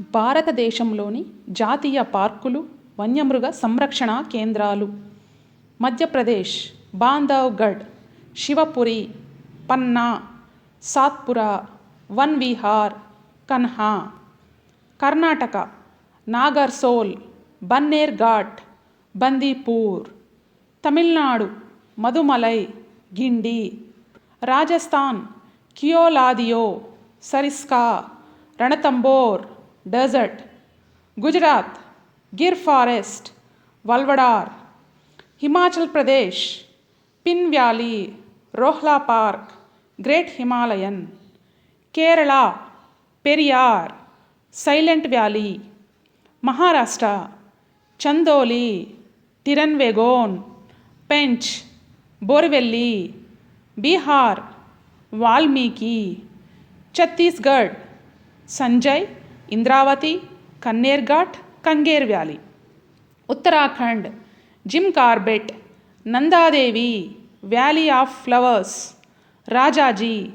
భారతదేశంలోని జాతీయ పార్కులు, వన్యమృగ సంరక్షణ కేంద్రాలు. Madhya Pradesh Bandhavgarh, Shivpuri, Panna, Satpura, Van Vihar, Kanha. Karnataka Nagarhole, Bannerghatta, Bandipur. Tamil Nadu Mudumalai, Guindy. Rajasthan Keoladeo, Sariska, Ranthambore, desert. Gujarat Gir forest, Velavadar. Himachal Pradesh Pin valley, Rohla park, great Himalayan. Kerala Periyar, silent valley. Maharashtra Chandoli, తిరన్వేగోన్, Pench, Borivali. Bihar Valmiki. Chhattisgarh Sanjay, Indravati, Kanger Ghat, Kanger valley. Uttarakhand Jim Corbett, Nanda Devi, valley of flowers, Rajaji.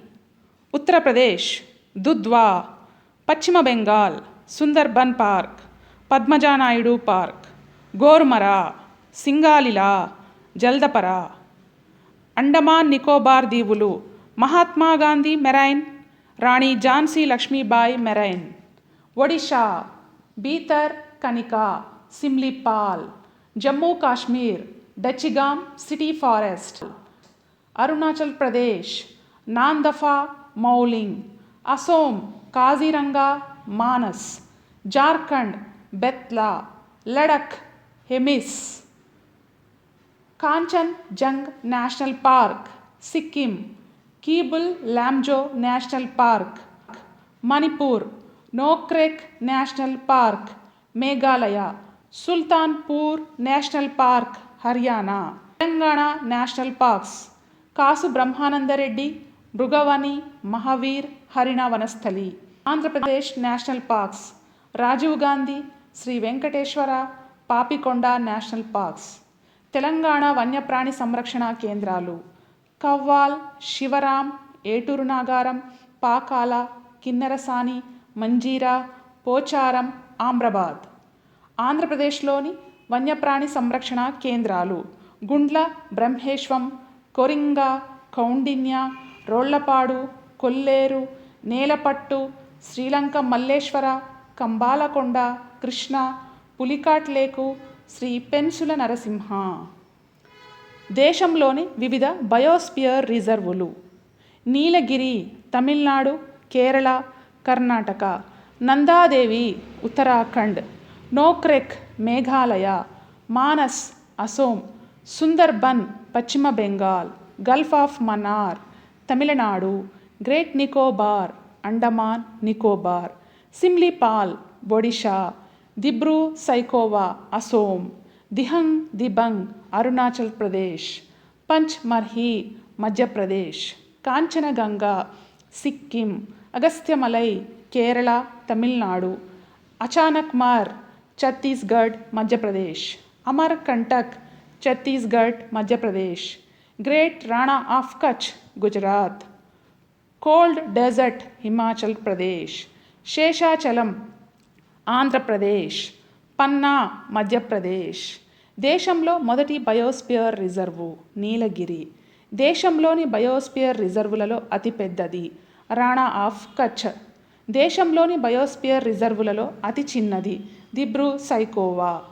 Uttar Pradesh Dudhwa. పశ్చిమ బెంగాల్ సుందర్బన్ పార్క్, పద్మజానాయుడు పార్క్, గోరుమరా, సింగాలిలా, జల్దపరా. అండమాన్ నికోబార్ దీవులు Mahatma Gandhi marine, Rani Jhansi Lakshmibai marine. Odisha Bhitarkanika, Simlipal. Jammu Kashmir Dachigam city forest. Arunachal Pradesh Namdapha Mouling. Assam Kaziranga, Manas. Jharkhand Betla, Ladakh, Hemis. Kanchenjunga national park, Sikkim. Keibul Lamjao national park, Manipur. Nokrek national park, Meghalaya. Sultanpur national park, Haryana. Telangana national parks Kasu Brahmananda Reddy, Mrugavani, Mahavir, Harina Vanasthali. Andhra Pradesh national parks Rajiv Gandhi, Sri Venkateswara, Papikonda national parks. Telangana వన్యప్రాణి సంరక్షణ కేంద్రాలు కవ్వాల్, శివరాం, ఏటూరు నాగారం, పాకాల, కిన్నెరసాని, మంజీరా, పోచారం, ఆమ్రాబాద్. ఆంధ్రప్రదేశ్లోని వన్యప్రాణి సంరక్షణ కేంద్రాలు గుండ్ల బ్రహ్మేశ్వం, కొరింగ, కౌండిన్య, రోళ్లపాడు, కొల్లేరు, నేలపట్టు, శ్రీలంక మల్లేశ్వర, కంబాలకొండ, కృష్ణ, పులికాట్ లేకు, శ్రీ పెన్సుల నరసింహ. దేశంలోని వివిధ బయోస్పియర్ రిజర్వులు. నీలగిరి తమిళనాడు, కేరళ, కర్ణాటక. నందాదేవి ఉత్తరాఖండ్. నోక్రెక్ మేఘాలయ. మానస్ అసోం. సుందర్బన్ పశ్చిమ Bengal. Gulf of Mannar Tamil Nadu. Great Nicobar Andaman Nicobar. Simlipal Odisha. Dibru Saikhowa Assam. Dihang Dibang Arunachal Pradesh. Pachmarhi Madhya Pradesh. Kanchenjunga Sikkim. Agasthyamalai Kerala, Tamil Nadu. Achanakmar Chhattisgarh, Madhya Pradesh. Amarkantak Chhattisgarh, Madhya Pradesh. Great Rann of Kutch Gujarat. Cold desert Himachal Pradesh. Seshachalam Andhra Pradesh. Panna Madhya Pradesh. దేశంలో మొదటి బయోస్పియర్ రిజర్వు నీలగిరి. దేశంలోని బయోస్పియర్ రిజర్వులలో అతిపెద్దది రాణా ఆఫ్ కచ్. దేశంలోని బయోస్పియర్ రిజర్వులలో అతి చిన్నది దిబ్రూ సైఖోవా.